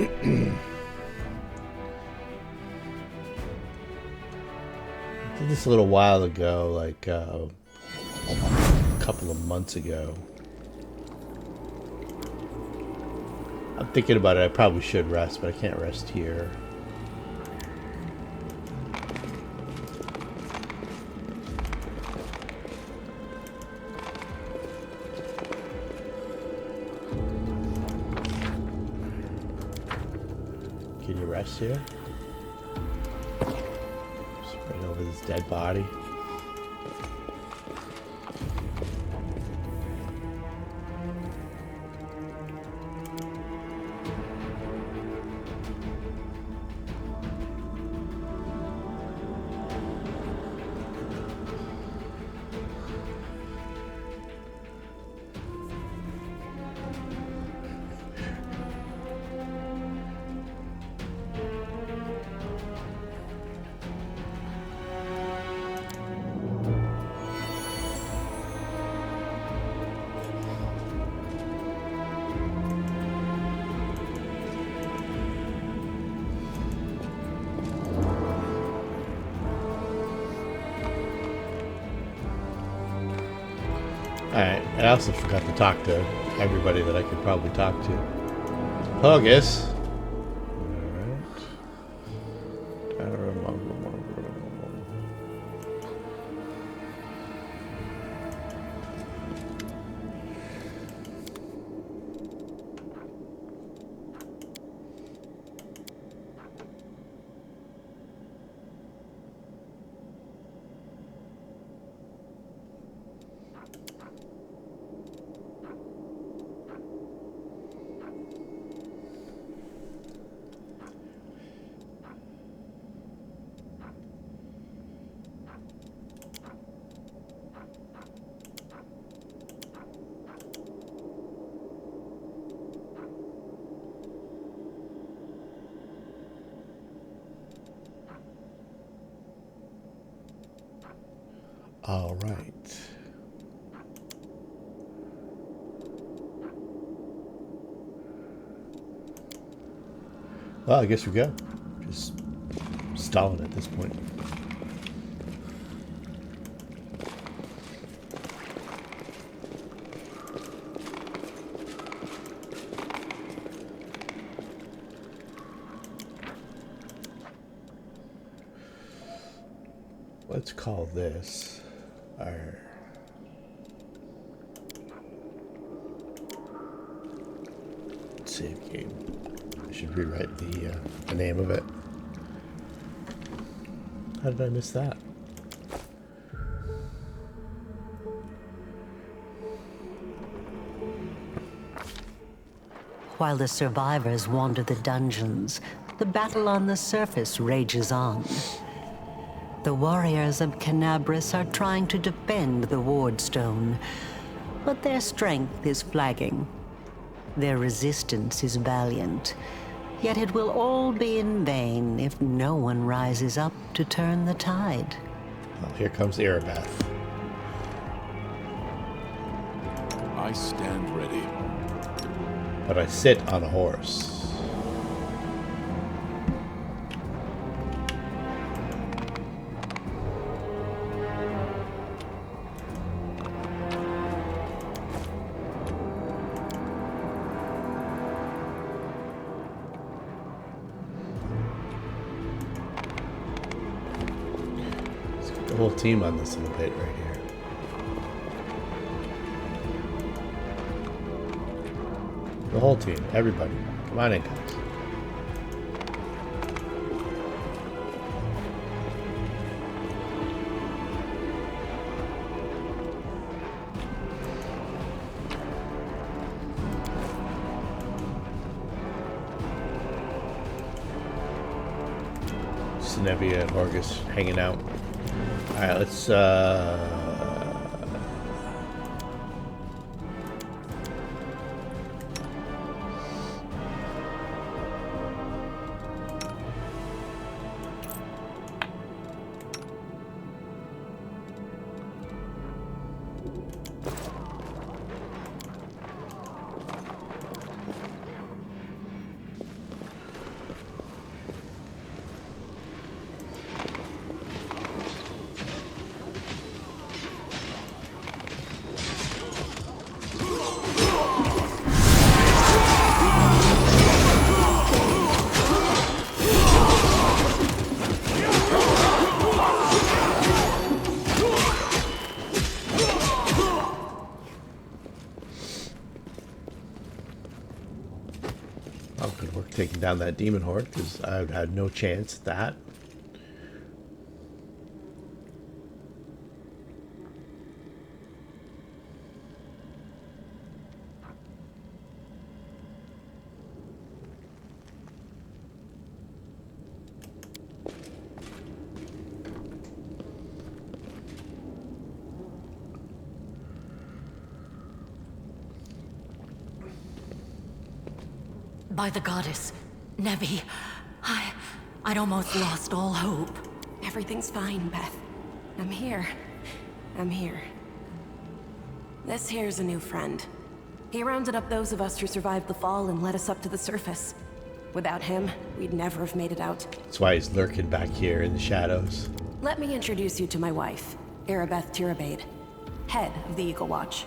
did this a little while ago, like a couple of months ago. I'm thinking about it. I probably should rest, but I can't rest here. Can you rest here? Just right over this dead body. Alright, I also forgot to talk to everybody that I could probably talk to. Pogus. All right. Well, I guess we go. Just stalling at this point. Let's call this our save game. I should rewrite the name of it. How did I miss that? While the survivors wander the dungeons, the battle on the surface rages on. The warriors of Kenabres are trying to defend the wardstone, but their strength is flagging. Their resistance is valiant, yet it will all be in vain if no one rises up to turn the tide. Well, here comes Irabeth. I stand ready. But I sit on a horse. The whole team on this little pit right here. The whole team, everybody. Come on in, guys. Anevia and Orgus hanging out. Alright, let's taking down that demon horde, because I had no chance at that. By the goddess, Nevi, I'd almost lost all hope. Everything's fine, Beth. I'm here. I'm here. This here's a new friend. He rounded up those of us who survived the fall and led us up to the surface. Without him, we'd never have made it out. That's why he's lurking back here in the shadows. Let me introduce you to my wife, Irabeth Tirabade, head of the Eagle Watch.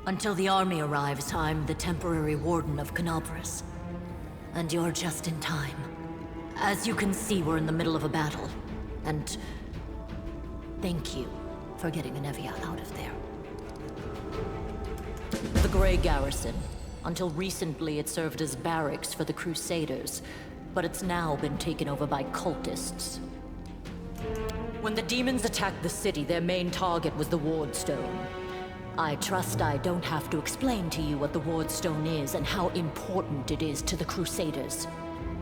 Until the army arrives, I'm the temporary warden of Kenabres. And you're just in time. As you can see, we're in the middle of a battle. And thank you for getting Anevia out of there. The Gray Garrison. Until recently, it served as barracks for the Crusaders, but it's now been taken over by cultists. When the demons attacked the city, their main target was the Wardstone. I trust I don't have to explain to you what the Wardstone is and how important it is to the Crusaders.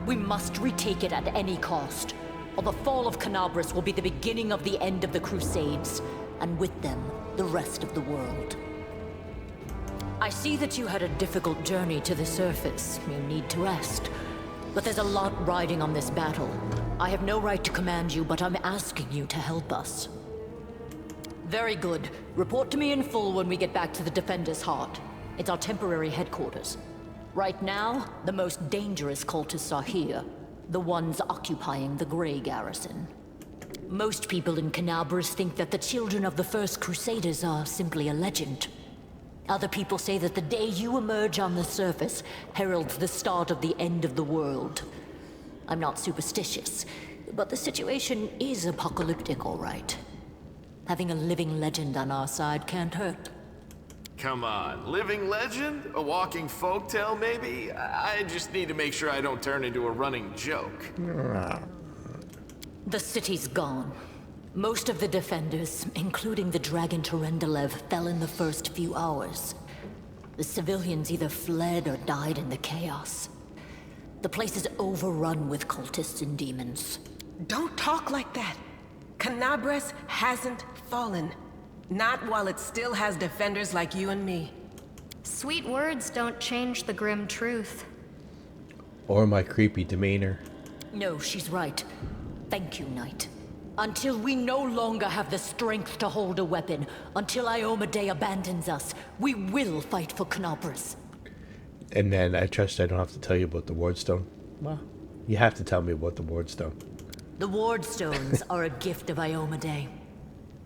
We must retake it at any cost, or the fall of Kenabres will be the beginning of the end of the Crusades, and with them, the rest of the world. I see that you had a difficult journey to the surface. You need to rest. But there's a lot riding on this battle. I have no right to command you, but I'm asking you to help us. Very good. Report to me in full when we get back to the Defender's Heart. It's our temporary headquarters. Right now, the most dangerous cultists are here. The ones occupying the Gray Garrison. Most people in Kenabres think that the children of the First Crusaders are simply a legend. Other people say that the day you emerge on the surface heralds the start of the end of the world. I'm not superstitious, but the situation is apocalyptic, all right. Having a living legend on our side can't hurt. Come on, living legend? A walking folktale, maybe? I just need to make sure I don't turn into a running joke. The city's gone. Most of the defenders, including the Dragon Terendelev, fell in the first few hours. The civilians either fled or died in the chaos. The place is overrun with cultists and demons. Don't talk like that. Kenabres hasn't fallen. Not while it still has defenders like you and me. Sweet words don't change the grim truth. Or my creepy demeanor. No, she's right. Thank you, Knight. Until we no longer have the strength to hold a weapon, until Iomedae abandons us, we will fight for Kenabres. And then I trust I don't have to tell you about the Wardstone. Well, you have to tell me about the Wardstone. The Wardstones are a gift of Iomedae.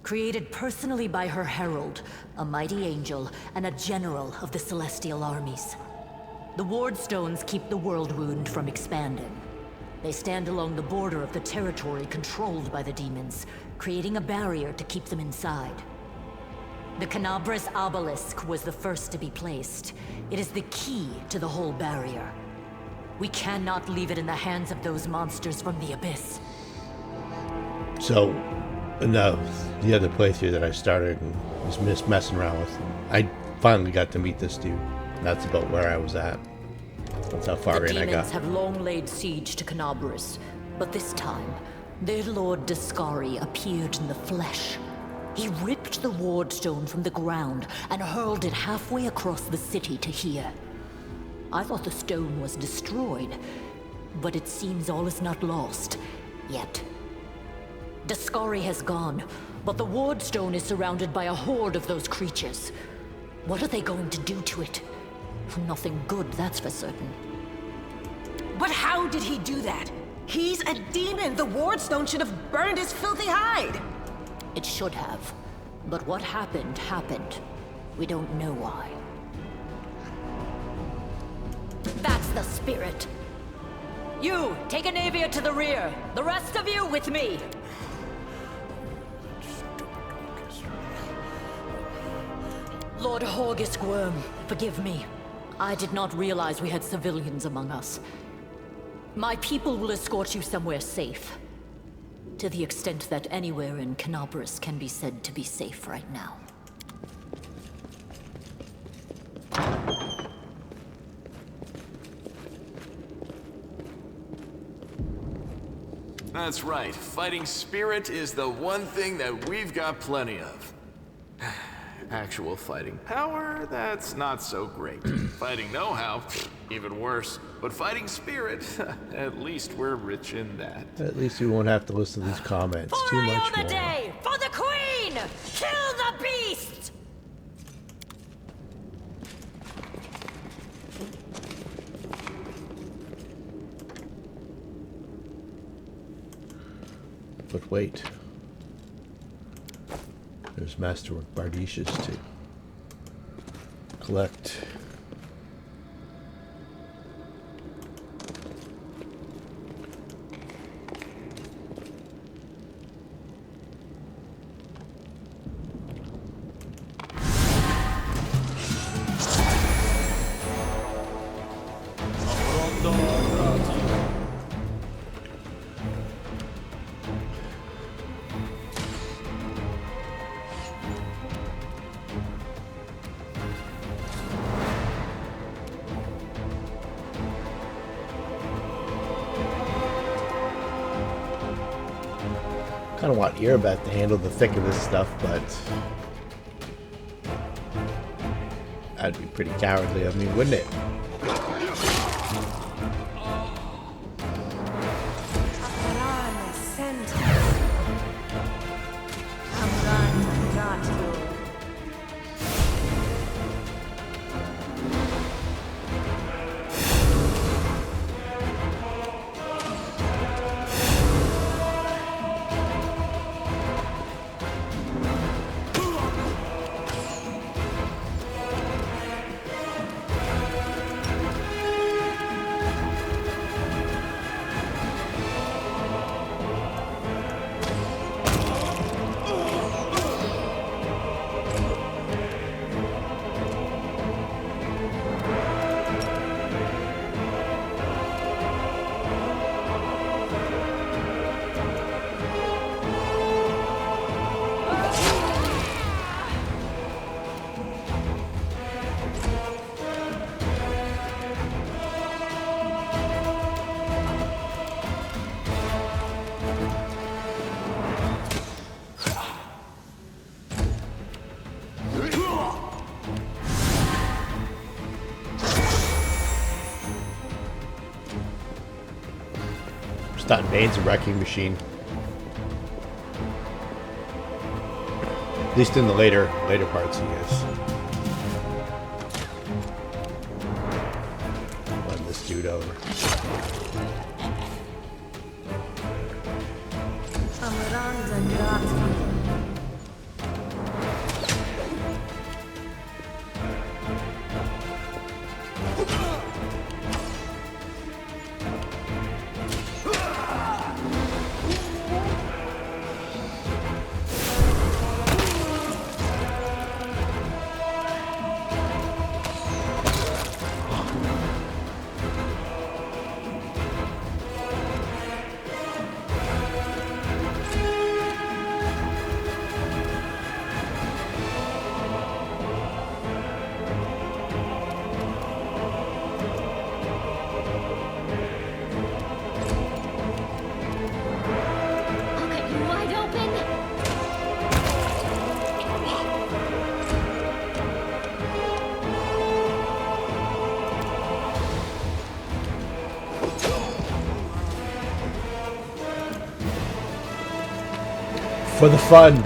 Created personally by her herald, a mighty angel, and a general of the Celestial armies. The Wardstones keep the world wound from expanding. They stand along the border of the territory controlled by the demons, creating a barrier to keep them inside. The Kenabres obelisk was the first to be placed. It is the key to the whole barrier. We cannot leave it in the hands of those monsters from the abyss. So, no, the other playthrough that I started and was messing around with, I finally got to meet this dude. That's about where I was at. That's how far in I got. The demons have long laid siege to Kenabres, but this time, their lord Dascari appeared in the flesh. He ripped the Wardstone from the ground and hurled it halfway across the city to here. I thought the stone was destroyed, but it seems all is not lost, yet. Dascari has gone, but the Wardstone is surrounded by a horde of those creatures. What are they going to do to it? Nothing good, that's for certain. But how did he do that? He's a demon! The Wardstone should have burned his filthy hide! It should have. But what happened, happened. We don't know why. That's the spirit! You, take Anevia to the rear. The rest of you with me. Lord Horgus Worm, forgive me. I did not realize we had civilians among us. My people will escort you somewhere safe. To the extent that anywhere in Kenabres can be said to be safe right now. That's right. Fighting spirit is the one thing that we've got plenty of. Actual fighting power, that's not so great. Fighting know-how, even worse. But fighting spirit, at least we're rich in that. At least we won't have to listen to these comments too much For the more. day! For the queen! Kill the beast! But wait. There's Masterwork Bardishas to collect. I don't want Irabeth to handle the thick of this stuff, but that'd be pretty cowardly of me, wouldn't it? Staunton Bane's a wrecking machine. At least in the later parts he is. Run this dude over. For the fund.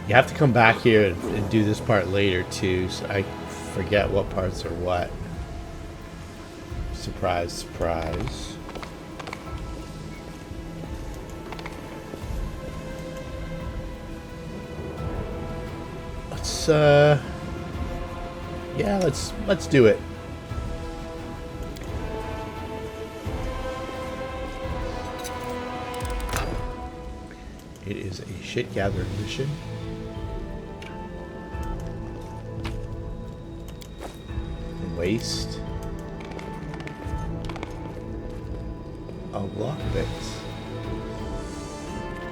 You have to come back here and do this part later too, so I forget what parts are what. Surprise, surprise. Let's yeah, let's do it. It is a shit gathering mission. Waste of lockpicks.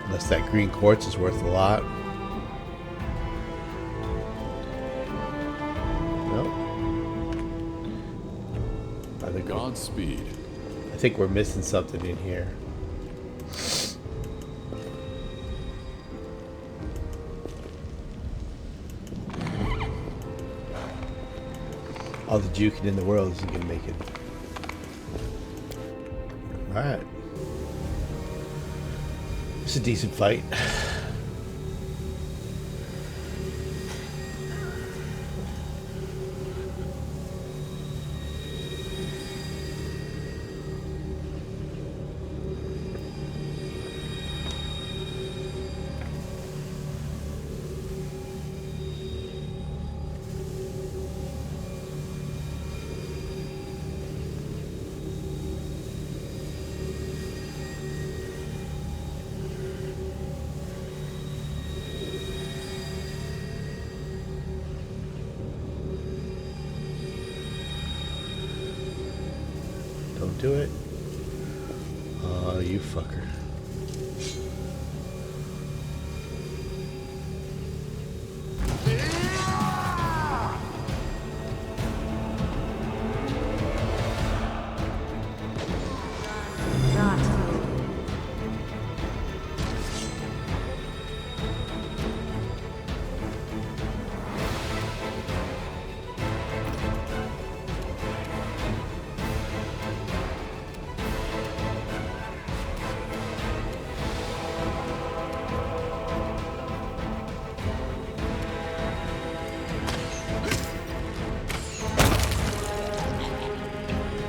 Unless that green quartz is worth a lot. Nope. Godspeed. I think we're missing something in here. All the juking in the world isn't gonna make it. Alright. It's a decent fight. Do it. Oh, you fucker.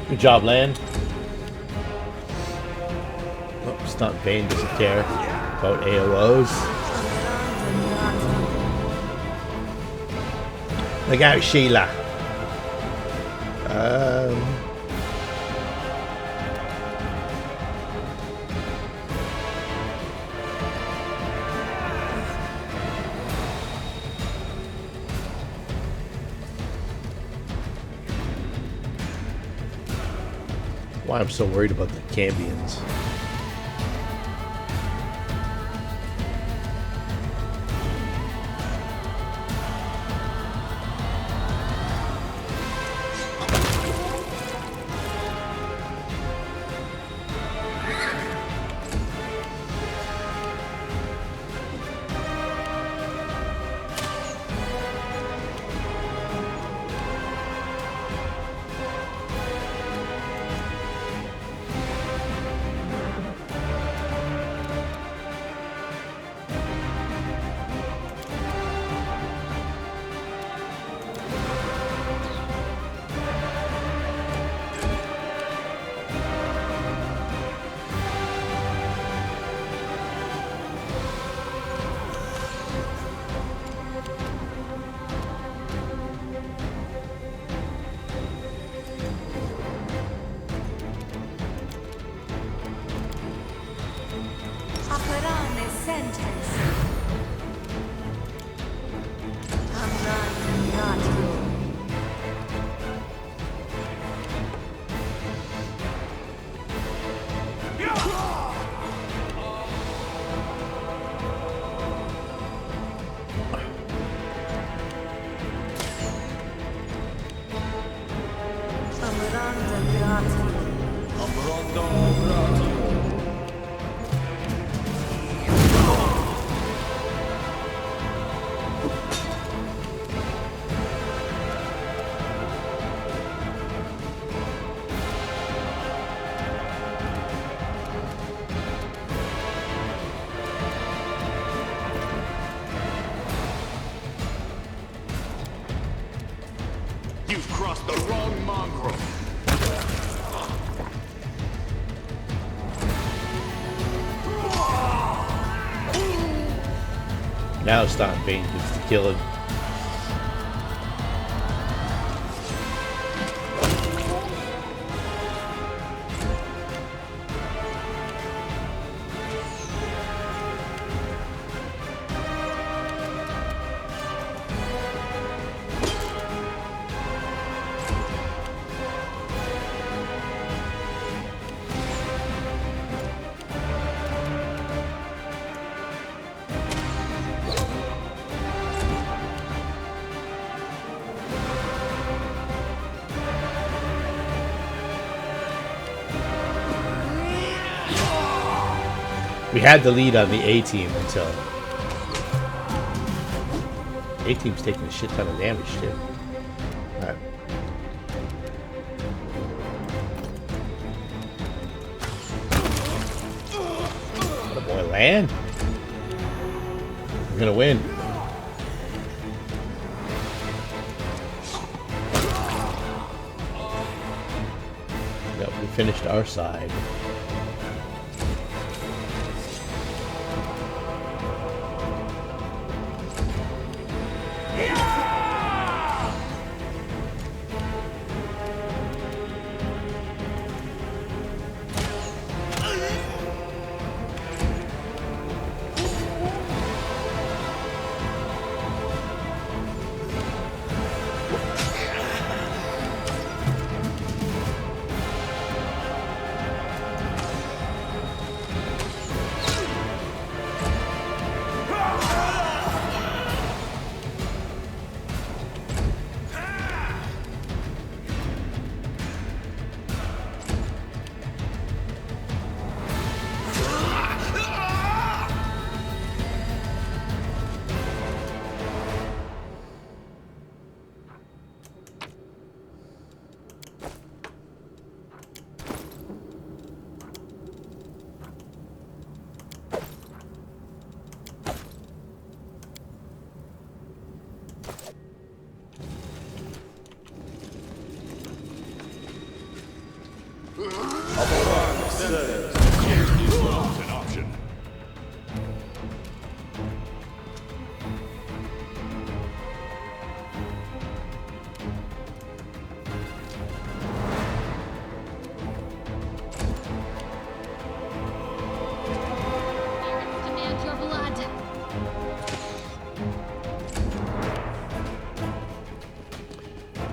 Good job, Lan. Oh, Stunt Vane doesn't care about AOOs. Look out, Sheila. Why I'm so worried about the Cambians. You've crossed the wrong mongrel. Now Staunton Bane gets to kill him. We had the lead on the A team until A team's taking a shit ton of damage too. Alright. Oh boy, land. We're gonna win. Yep, we finished our side. Demand your blood.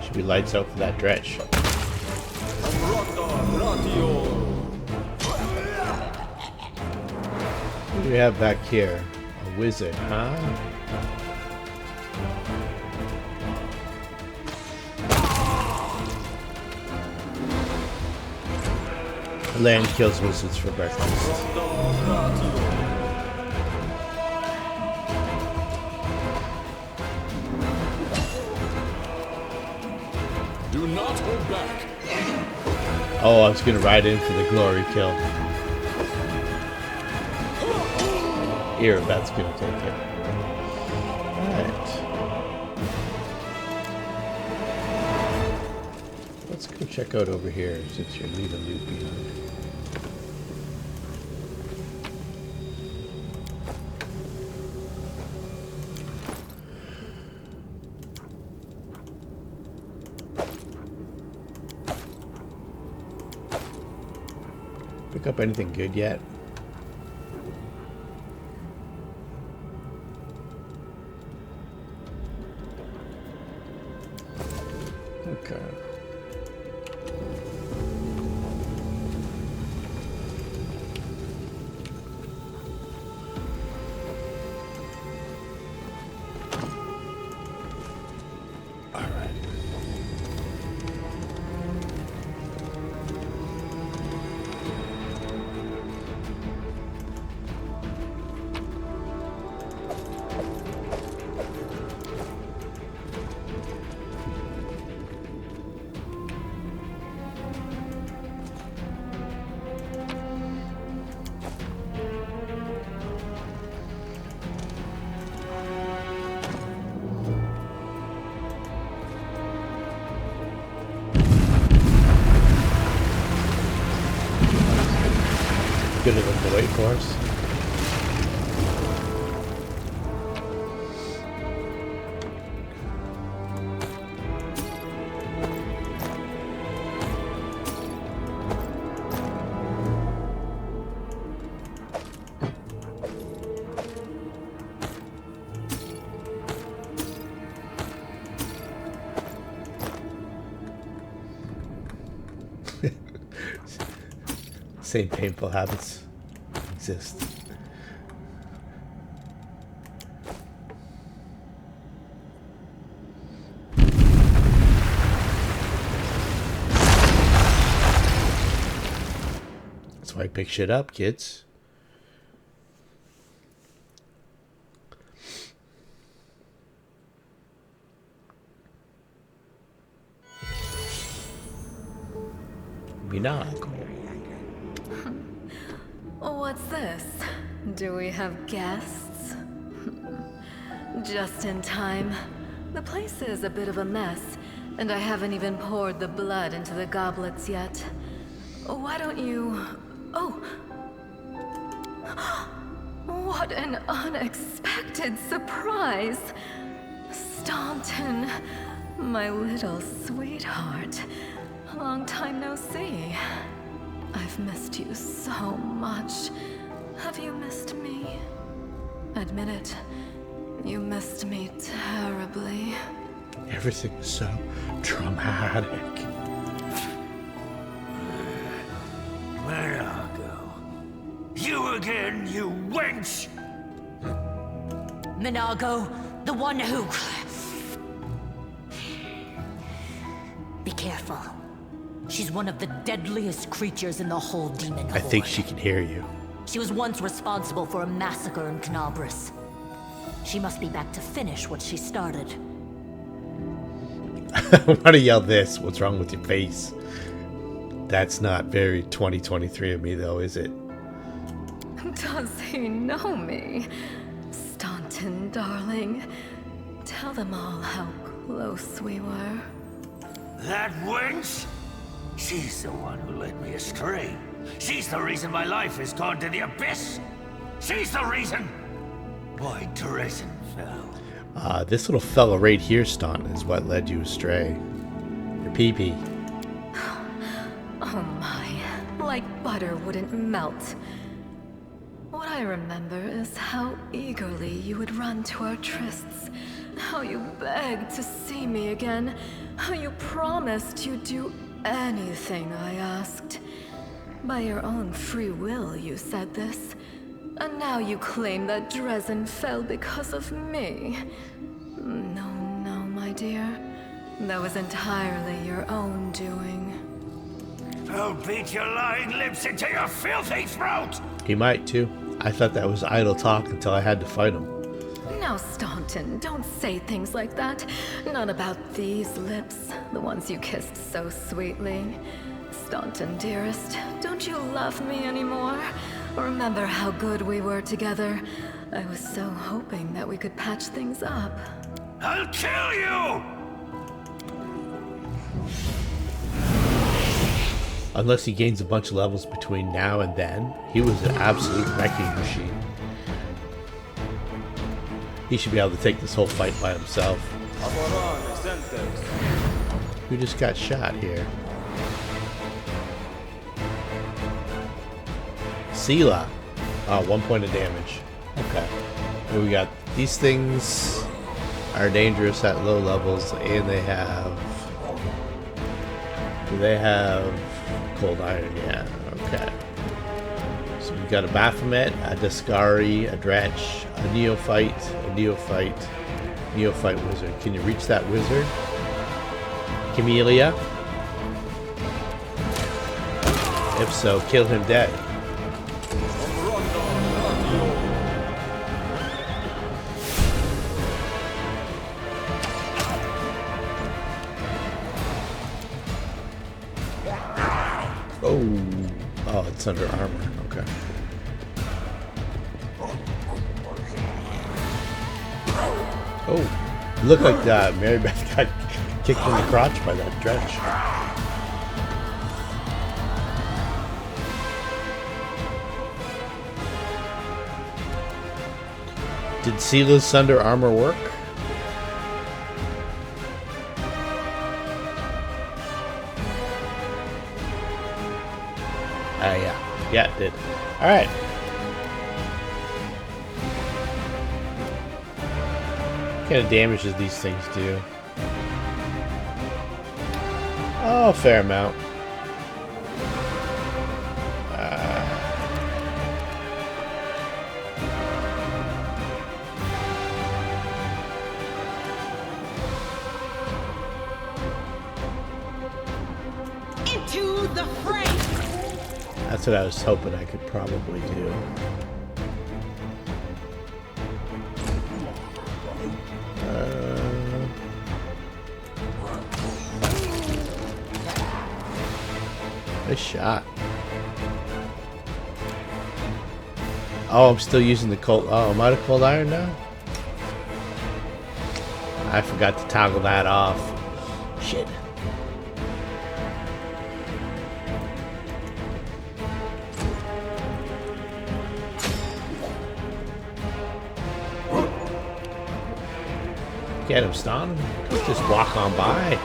Should be lights out for that dredge. What do we have back here? A wizard, huh? Land kills wizards for breakfast. Do not hold back. Oh, I was gonna ride in for the glory kill. Irabeth's gonna take it. Alright. Let's go check out over here since you're leaving loot behind. Pick up anything good yet? Okay. All right. Good of them to wait for us. Same painful habits exist. That's why I pick shit up, kids. Minagho. What's this? Do we have guests? Just in time. The place is a bit of a mess, and I haven't even poured the blood into the goblets yet. Why don't you... Oh! What an unexpected surprise! Staunton, my little sweetheart. Long time no see. I've missed you so much. Have you missed me? Admit it. You missed me terribly. Everything is so traumatic. Minagho. You again, you wench! Minagho, the one who... Be careful. She's one of the deadliest creatures in the whole demon horde. I think she can hear you. She was once responsible for a massacre in Kenabres. She must be back to finish what she started. Why do you yell this? What's wrong with your face? That's not very 2023 of me, though, is it? Does he know me? Staunton, darling. Tell them all how close we were. That wench? She's the one who led me astray. She's the reason my life has gone to the abyss. She's the reason why Dresden fell. This little fella right here, Staunton, is what led you astray. Your pee-pee. Oh my, like butter wouldn't melt. What I remember is how eagerly you would run to our trysts, how you begged to see me again, how you promised you'd do anything I asked. By your own free will, you said this. And now you claim that Dresden fell because of me. No, my dear. That was entirely your own doing. I'll beat your lying lips into your filthy throat! He might, too. I thought that was idle talk until I had to fight him. Now, Staunton, don't say things like that. Not about these lips, the ones you kissed so sweetly. Staunton, dearest, don't you love me anymore? Remember how good we were together? I was so hoping that we could patch things up. I'll kill you! Unless he gains a bunch of levels between now and then, he was an absolute wrecking machine. He should be able to take this whole fight by himself. Who just got shot here? Sela. Oh, 1 point of damage. Okay. And we got these things are dangerous at low levels, and they have... Do they have cold iron? Yeah, okay. So we've got a Baphomet, a Daskari, a Dretch, a Neophyte, Neophyte Wizard. Can you reach that wizard? Camellia? If so, kill him dead. Oh, it's under armor. Okay. Oh, looked like Irabeth got kicked in the crotch by that dredge. Did Sela's Sunder armor work? Yeah, it did. Alright. What kind of damage does these things do? Oh, a fair amount. afraid! That's what I was hoping I could probably do. Nice shot. Oh, I'm still using the cold. Oh, am I the cold iron now? I forgot to toggle that off. Shit. Get him, Staunton. Don't just walk on by.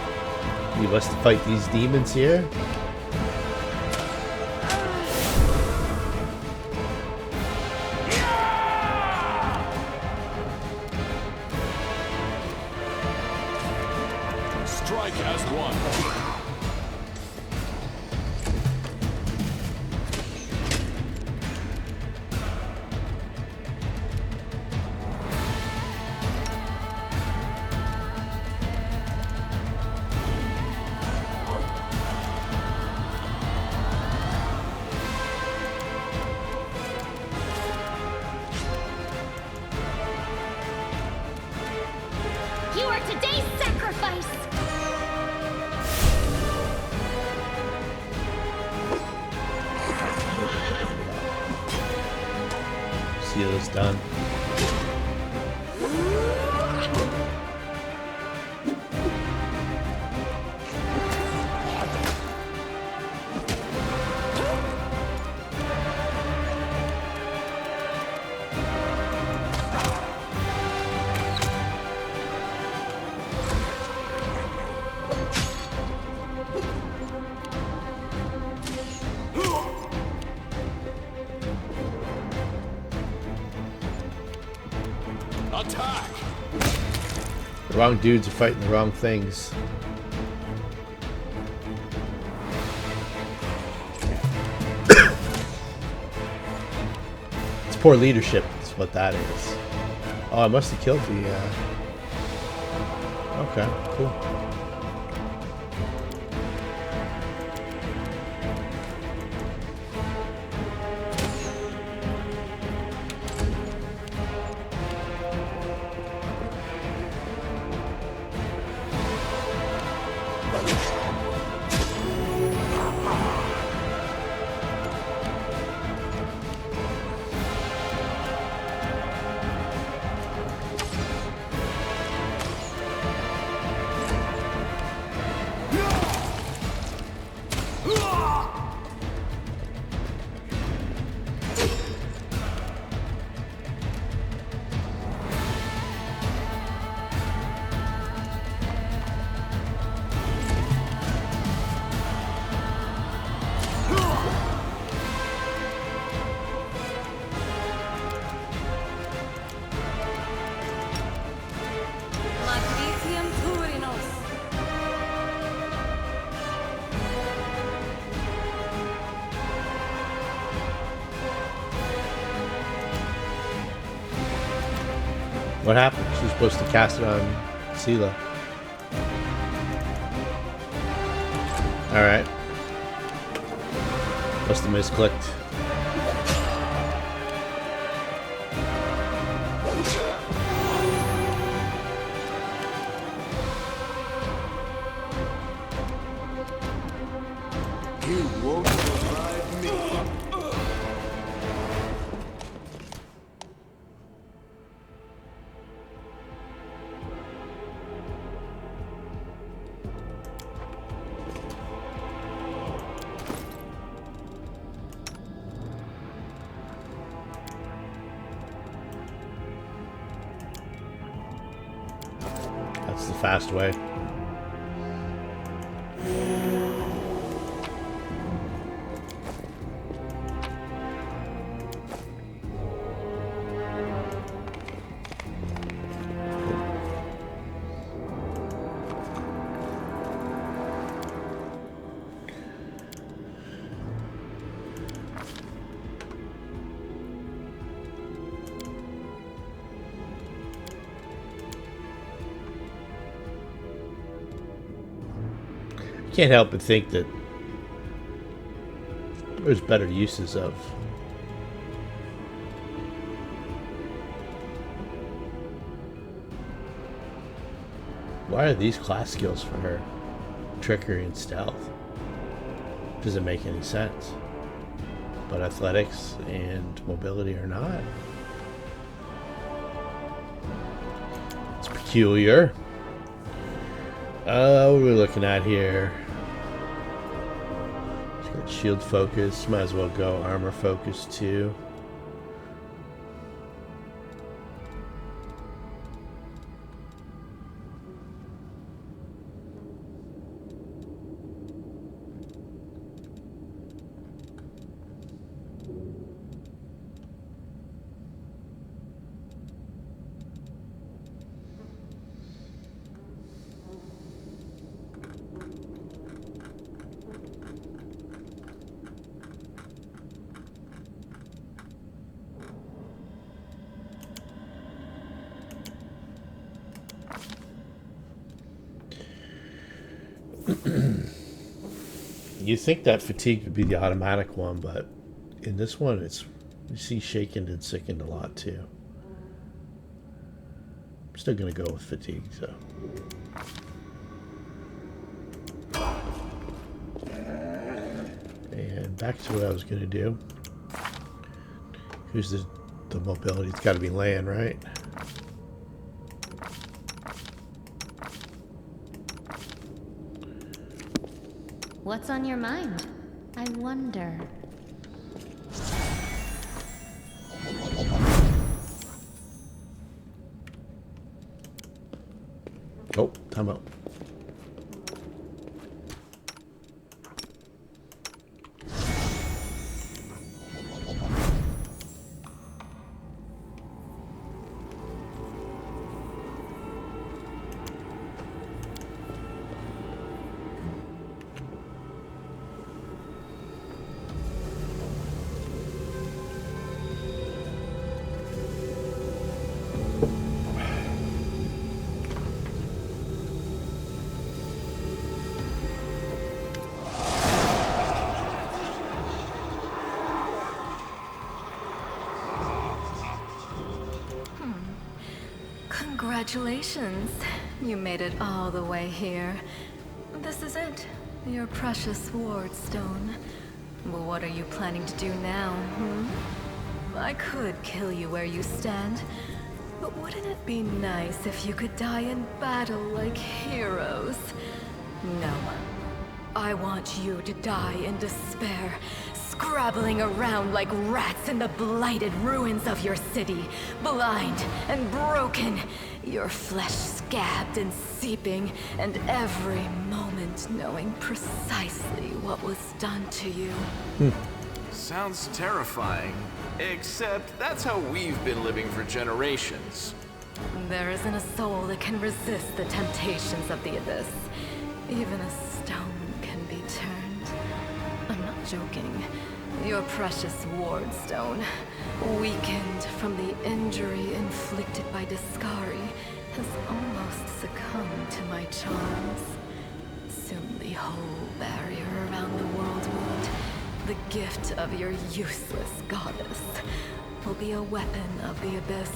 Leave us to fight these demons here. Strike as one. You are today's sacrifice! Seal is done. Attack! The wrong dudes are fighting the wrong things. It's poor leadership, is what that is. Oh, I must have killed the... Okay, cool. What happened? She was supposed to cast it on Sela. Alright. Must have misclicked. You won't survive me. That's the fast way. Can't help but think that There's better uses of. Why are these class skills for her? Trickery and stealth. Doesn't make any sense. But athletics and mobility are not. It's peculiar. What are we looking at here? Got shield focus. Might as well go armor focus too. You think that fatigue would be the automatic one, but in this one, it's you see shaken and sickened a lot too. I'm still gonna go with fatigue, so. And back to what I was gonna do. Who's the mobility? It's got to be land, right? What's on your mind? I wonder. Oh, time out. Congratulations. You made it all the way here. This is it. Your precious wardstone. Well, what are you planning to do now, I could kill you where you stand, but wouldn't it be nice if you could die in battle like heroes? No. I want you to die in despair, scrabbling around like rats in the blighted ruins of your city, blind and broken, your flesh scabbed and seeping, and every moment knowing precisely what was done to you. Sounds terrifying. Except that's how we've been living for generations. There isn't a soul that can resist the temptations of the abyss. Even a stone can be turned. I'm not joking. Your precious wardstone, weakened from the injury inflicted by Discari, has almost succumbed to my charms. Soon the whole barrier around the world wound, the gift of your useless goddess, will be a weapon of the abyss.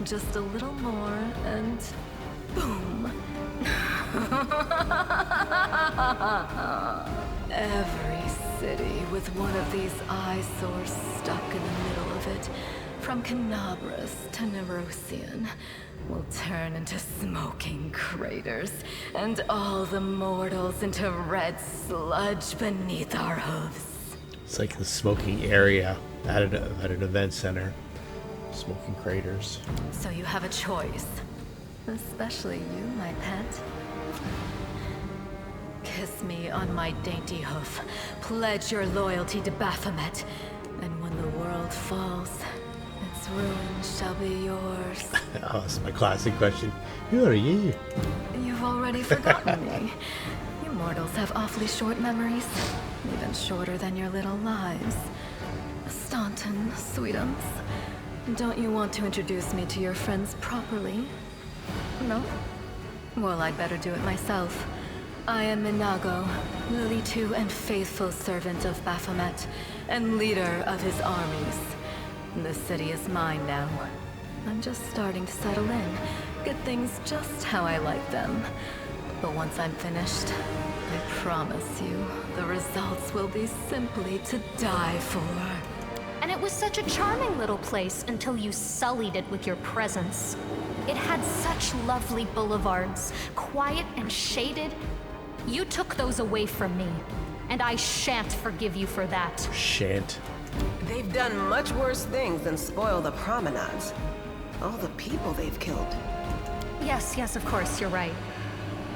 Just a little more and boom. Every city with one of these eyesores stuck in the middle of it, from Kenabres to Nerosian, will turn into smoking craters, and all the mortals into red sludge beneath our hooves. It's like the smoking area at an event center. Smoking craters. So you have a choice. Especially you, my pet. Kiss me on my dainty hoof. Pledge your loyalty to Baphomet. And when the world falls, its ruin shall be yours. Oh, that's my classic question. Who are you? You've already forgotten me. You mortals have awfully short memories. Even shorter than your little lives. Staunton, sweetums. Don't you want to introduce me to your friends properly? No? Well, I'd better do it myself. I am Minagho, Lily II and faithful servant of Baphomet, and leader of his armies. The city is mine now. I'm just starting to settle in, get things just how I like them. But once I'm finished, I promise you, the results will be simply to die for. And it was such a charming little place until you sullied it with your presence. It had such lovely boulevards, quiet and shaded. You took those away from me, and I shan't forgive you for that. Shan't. They've done much worse things than spoil the promenades. All the people they've killed. Yes, of course, you're right.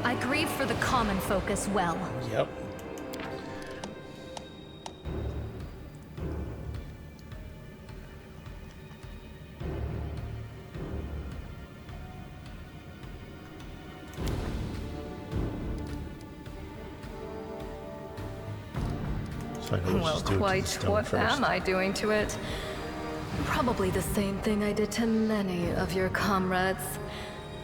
I grieve for the common folk as well. Yep. Well, quite what am I doing to it? Probably the same thing I did to many of your comrades.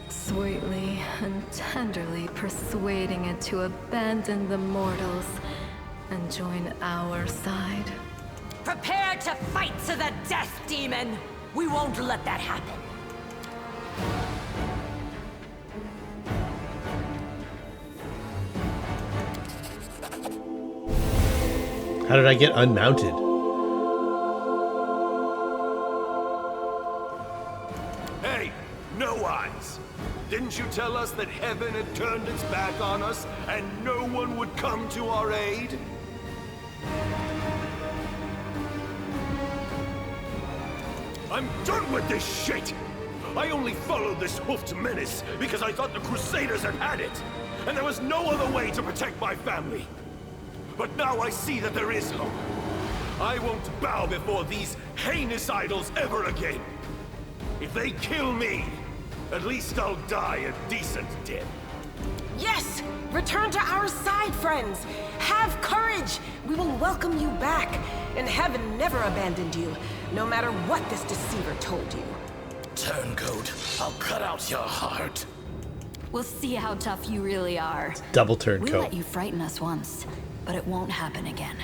Sweetly and tenderly persuading it to abandon the mortals and join our side. Prepare to fight to the death, demon! We won't let that happen. How did I get unmounted? Hey, no eyes! Didn't you tell us that heaven had turned its back on us and no one would come to our aid? I'm done with this shit! I only followed this hoofed menace because I thought the Crusaders had had it, and there was no other way to protect my family. But now I see that there is hope. I won't bow before these heinous idols ever again. If they kill me, at least I'll die a decent death. Yes! Return to our side, friends! Have courage! We will welcome you back, and heaven never abandoned you, no matter what this deceiver told you. Turncoat, I'll cut out your heart. We'll see how tough you really are. Double We turncoat. let you frighten us once, but it won't happen again.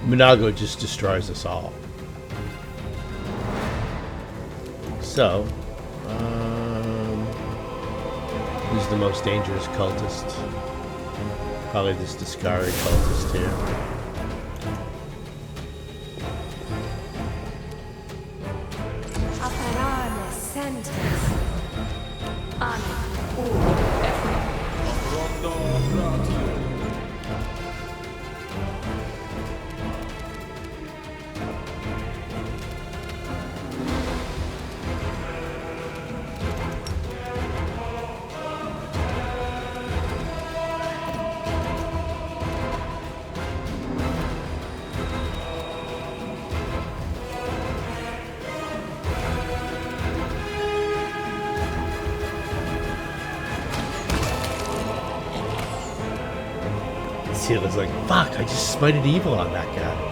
Minagho just destroys us all. So, who's the most dangerous cultist? Probably this Discari cultist here. It was like, fuck, I just smited evil on that guy.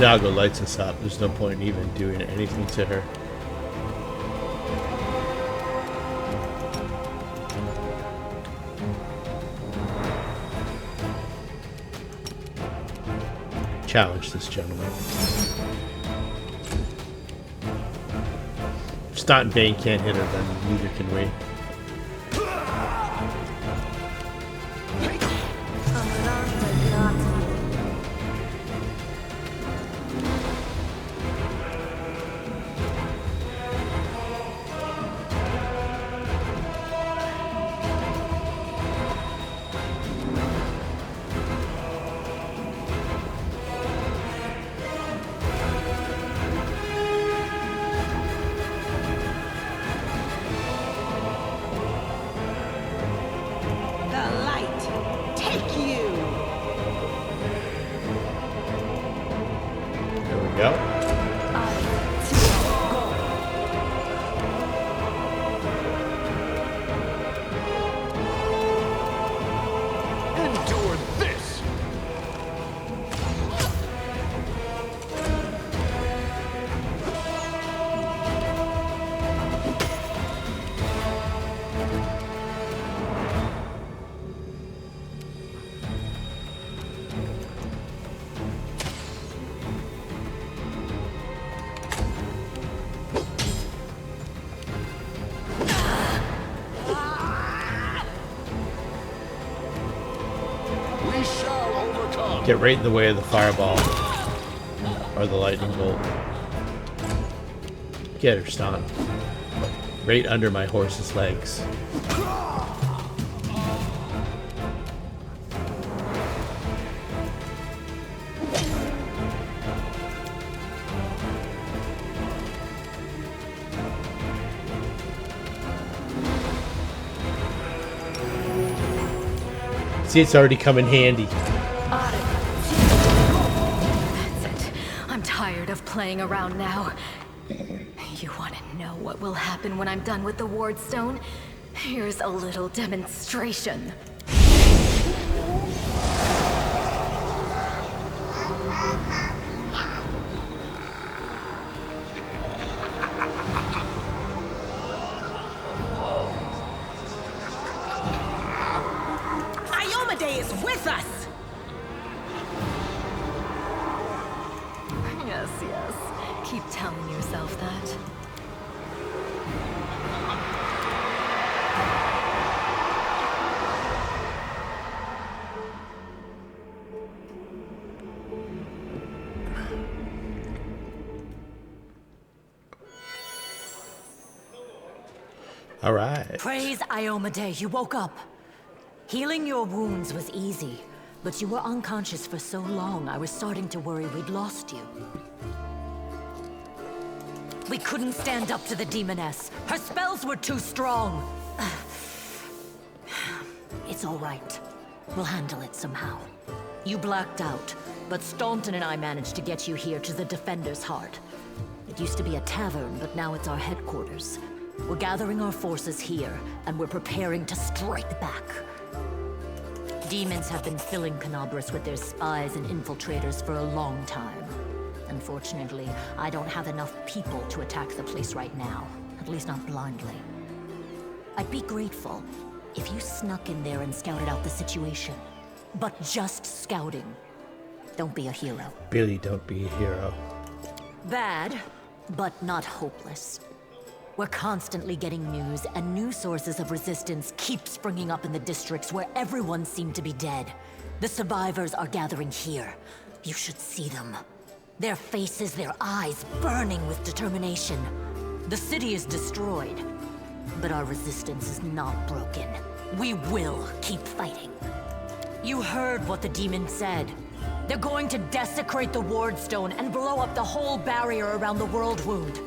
Minagho lights us up. There's no point in even doing anything to her. Challenge this gentleman. If Staunton and Bane can't hit her, then neither can we. Get right in the way of the fireball. Or the lightning bolt. Get her, Staunton. Right under my horse's legs. See, it's already come in handy. That's it. I'm tired of playing around now. You want to know what will happen when I'm done with the Wardstone? Here's a little demonstration. Iomade is with us! Yes, yes. Keep telling yourself that. All right. Praise Iomade, you woke up. Healing your wounds was easy, but you were unconscious for so long, I was starting to worry we'd lost you. We couldn't stand up to the demoness. Her spells were too strong. It's all right. We'll handle it somehow. You blacked out, but Staunton and I managed to get you here to the Defender's Heart. It used to be a tavern, but now it's our headquarters. We're gathering our forces here, and we're preparing to strike back. Demons have been filling Kenabres with their spies and infiltrators for a long time. Unfortunately, I don't have enough people to attack the place right now, at least not blindly. I'd be grateful if you snuck in there and scouted out the situation. But just scouting. Don't be a hero. Billy, don't be a hero. Bad, but not hopeless. We're constantly getting news, and new sources of resistance keep springing up in the districts where everyone seemed to be dead. The survivors are gathering here. You should see them. Their faces, their eyes burning with determination. The city is destroyed, but our resistance is not broken. We will keep fighting. You heard what the demon said. They're going to desecrate the Wardstone and blow up the whole barrier around the World Wound.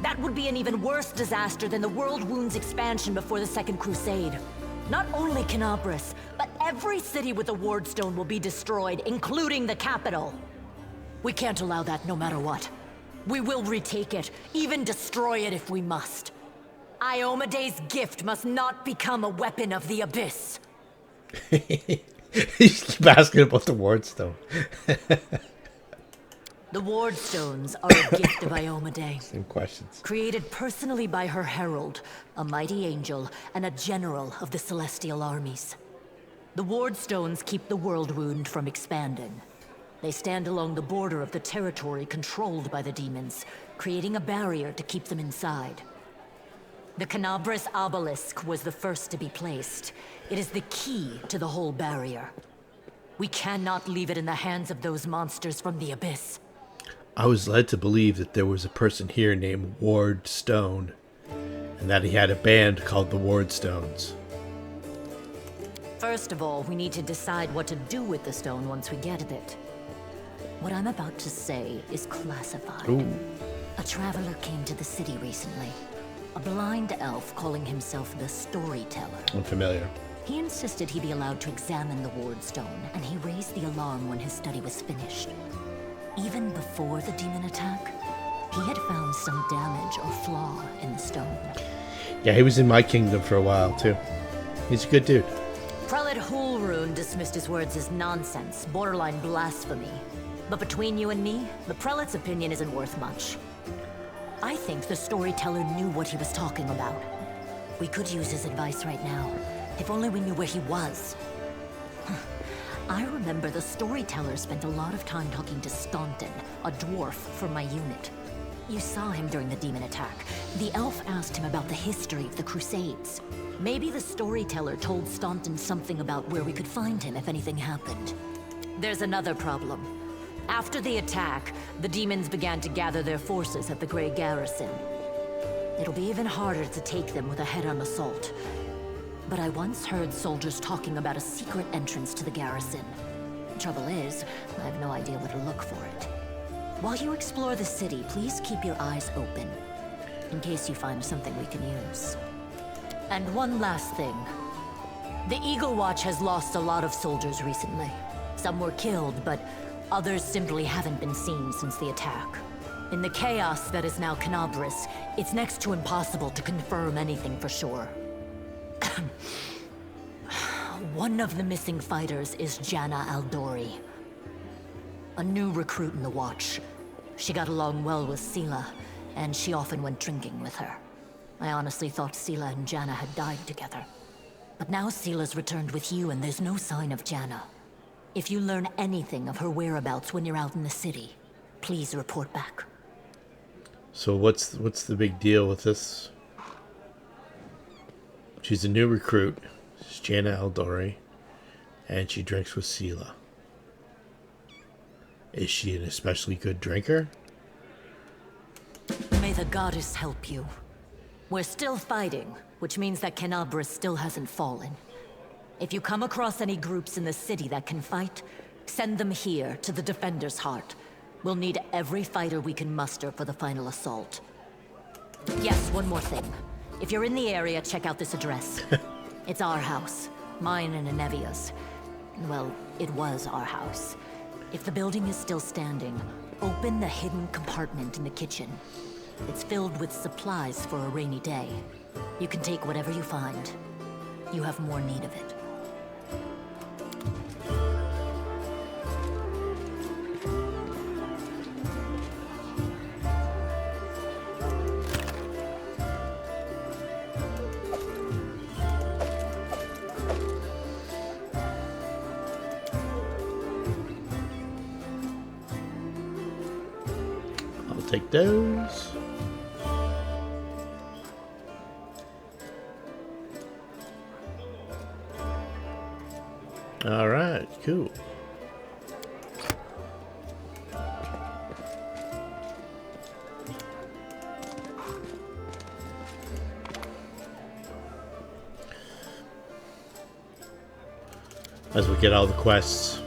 That would be an even worse disaster than the World Wound's expansion before the Second Crusade. Not only Kenabres, but every city with a Wardstone will be destroyed, including the capital. We can't allow that no matter what. We will retake it, even destroy it if we must. Iomade's gift must not become a weapon of the Abyss. You keep asking about the Wardstone. The Wardstones are a gift of Iomade. Same questions. Created personally by her herald, a mighty angel, and a general of the Celestial armies. The Wardstones keep the World Wound from expanding. They stand along the border of the territory controlled by the demons, creating a barrier to keep them inside. The Kenabres obelisk was the first to be placed. It is the key to the whole barrier. We cannot leave it in the hands of those monsters from the Abyss. I was led to believe that there was a person here named Ward Stone, and that he had a band called the Wardstones. First of all, we need to decide what to do with the stone once we get it. What I'm about to say is classified. Ooh. A traveler came to the city recently. A blind elf calling himself the Storyteller. Unfamiliar. He insisted he be allowed to examine the Wardstone, and he raised the alarm when his study was finished. Even before the demon attack, he had found some damage or flaw in the stone. Yeah, he was in my kingdom for a while, too. He's a good dude. Prelate Hulrune dismissed his words as nonsense, borderline blasphemy. But between you and me, the prelate's opinion isn't worth much. I think the Storyteller knew what he was talking about. We could use his advice right now, if only we knew where he was. I remember the Storyteller spent a lot of time talking to Staunton, a dwarf from my unit. You saw him during the demon attack. The elf asked him about the history of the Crusades. Maybe the Storyteller told Staunton something about where we could find him if anything happened. There's another problem. After the attack, the demons began to gather their forces at the Gray Garrison. It'll be even harder to take them with a head-on assault. But I once heard soldiers talking about a secret entrance to the garrison. Trouble is, I have no idea where to look for it. While you explore the city, please keep your eyes open, in case you find something we can use. And one last thing. The Eagle Watch has lost a lot of soldiers recently. Some were killed, but others simply haven't been seen since the attack. In the chaos that is now Kenabres, it's next to impossible to confirm anything for sure. One of the missing fighters is Janna Aldori, a new recruit in the Watch. She got along well with Sela, and she often went drinking with her. I honestly thought Sela and Janna had died together. But now Sela's returned with you, and there's no sign of Janna. If you learn anything of her whereabouts when you're out in the city, please report back. So what's the big deal with this? She's a new recruit. She's Janna Aldori, and she drinks with Sela. Is she an especially good drinker? May the goddess help you. We're still fighting, which means that Kenabres still hasn't fallen. If you come across any groups in the city that can fight, send them here to the Defender's Heart. We'll need every fighter we can muster for the final assault. Yes, one more thing. If you're in the area, check out this address. It's our house. Mine and Anevia's. Well, it was our house. If the building is still standing, open the hidden compartment in the kitchen. It's filled with supplies for a rainy day. You can take whatever you find. You have more need of it. I'll take those. All right, cool. As we get all the quests.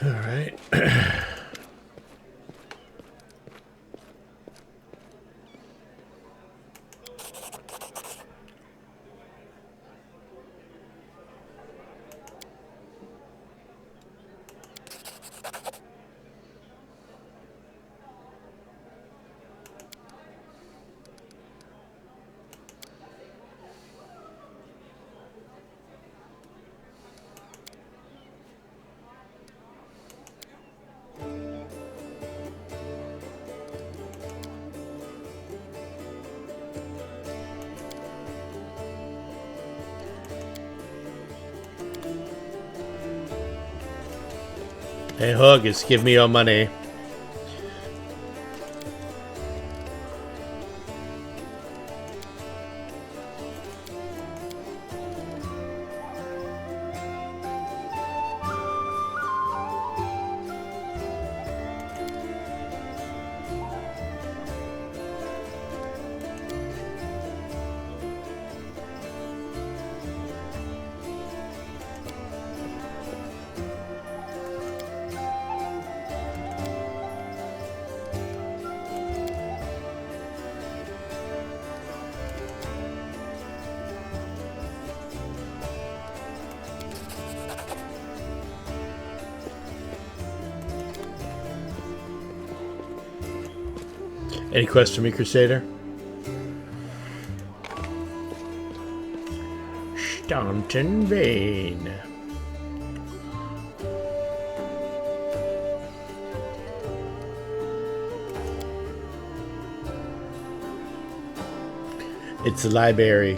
All right. Hey, Huggis, give me your money. Any questions for me, Crusader? Staunton Vane. It's the library.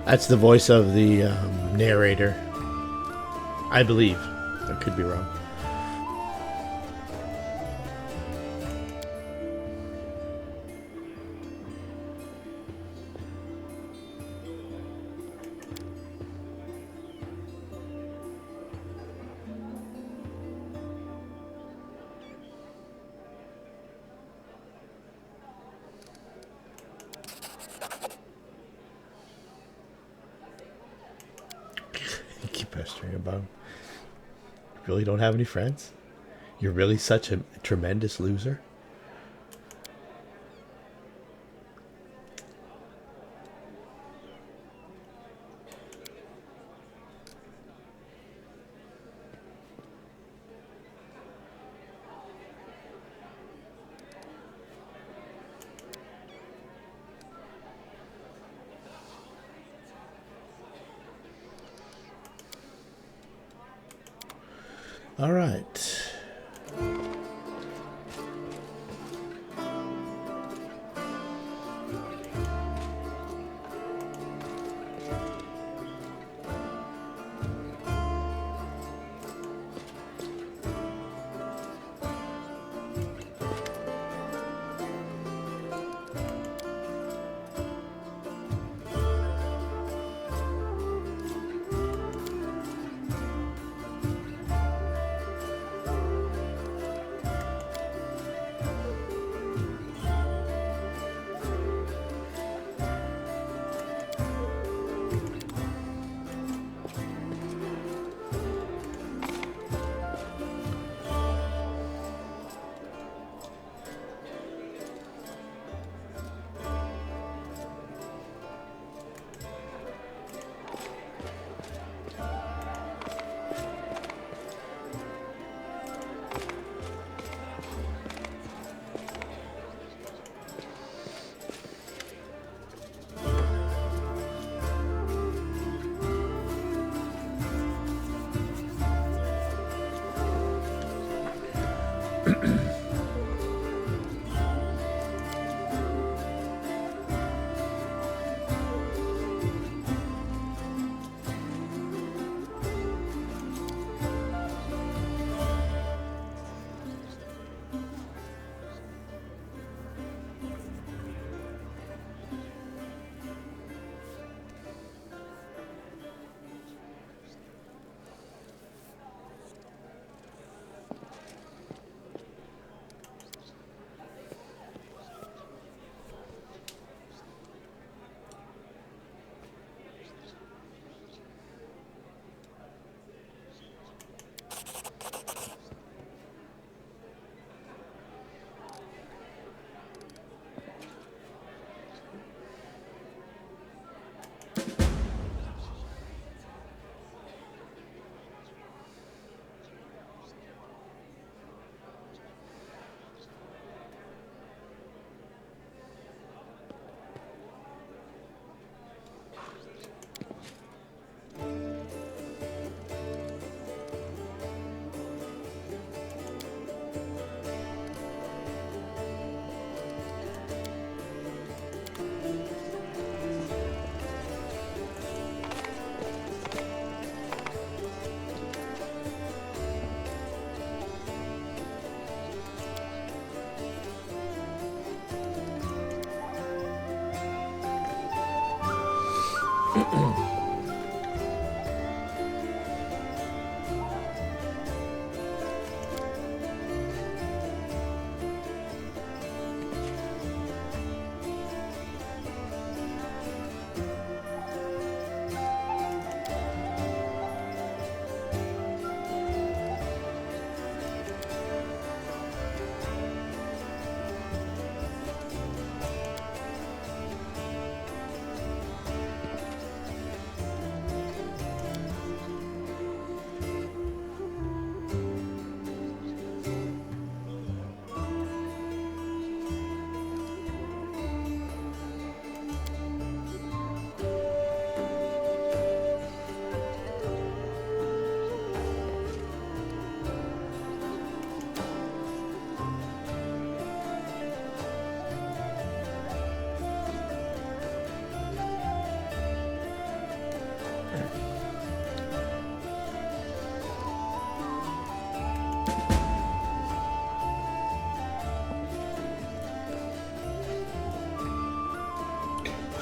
That's the voice of the narrator. I believe. I could be wrong. Keep pestering about him. You really don't have any friends? You're really such a tremendous loser? All right.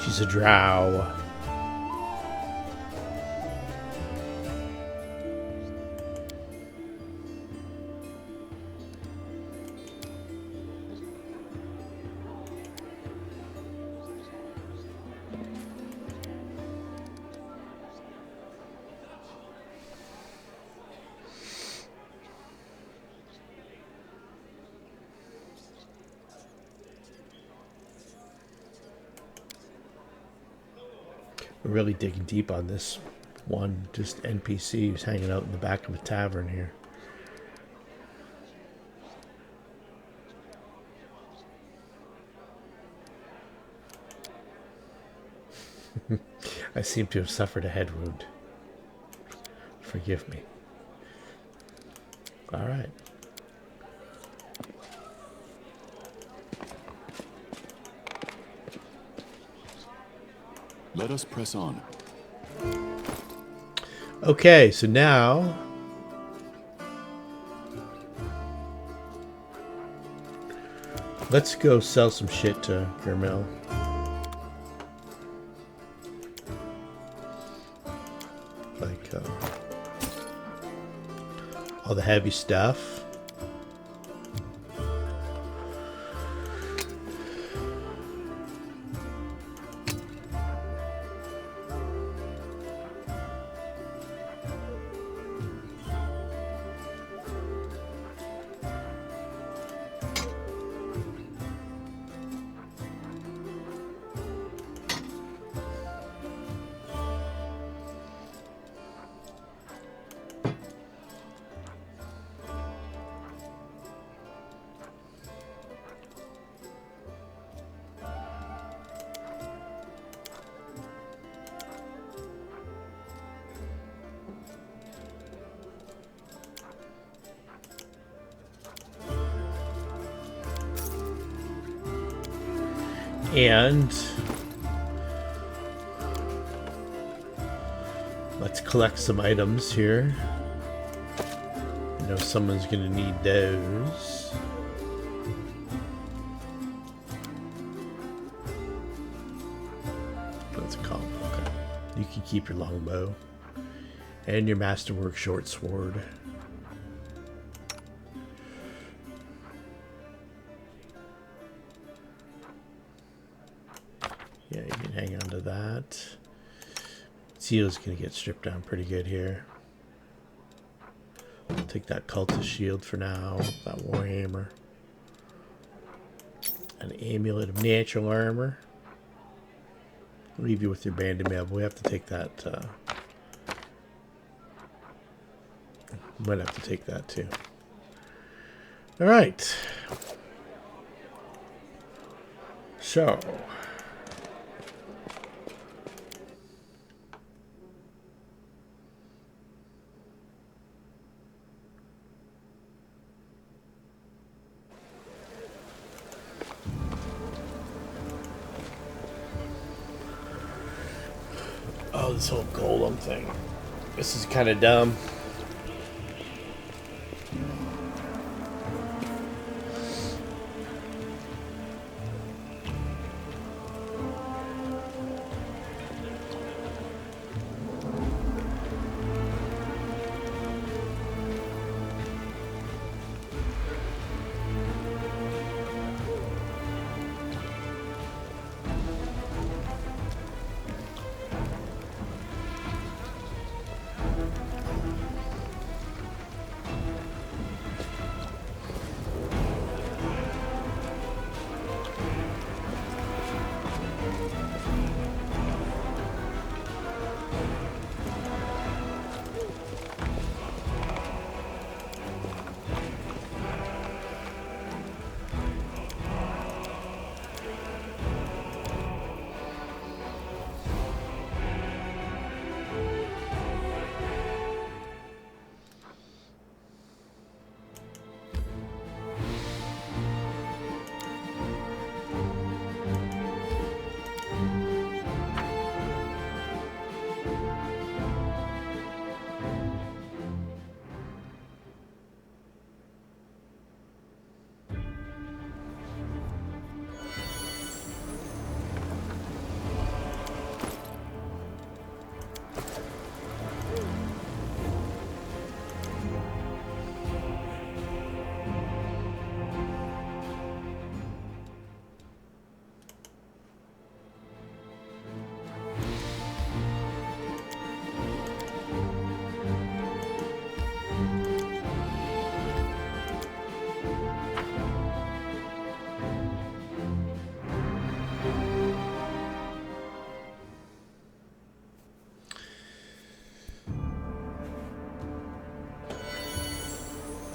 She's a drow. We're really digging deep on this one, just NPC who's hanging out in the back of a tavern here. I seem to have suffered a head wound. Forgive me. All right. Let us press on. Okay, so now let's go sell some shit to Germel. Like all the heavy stuff. And let's collect some items here. I know someone's gonna need those. That's a comp. Okay. You can keep your longbow and your masterwork short sword. Yeah, you can hang on to that. Seal's gonna get stripped down pretty good here. I'll take that cultist shield for now, that warhammer. An amulet of natural armor. I'll leave you with your banded mail, but we have to take that. Might have to take that too. All right. So. Oh, this whole golem thing. This is kind of dumb.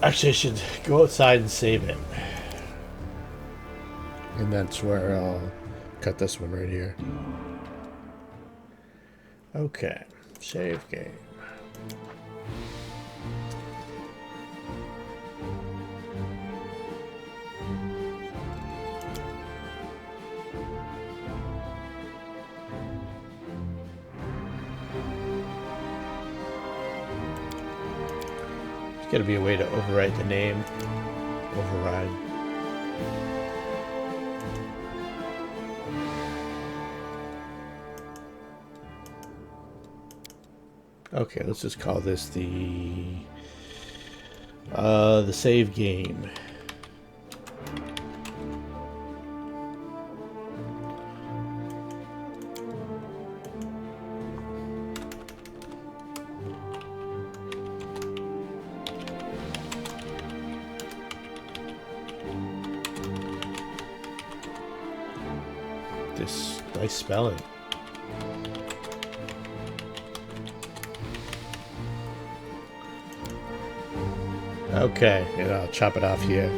Actually, I should go outside and save it. And that's where I'll cut this one right here. Okay, save game. There's gotta be a way to overwrite the name. Override. Okay, let's just call this the save game. This nice spelling. Okay, and I'll chop it off here.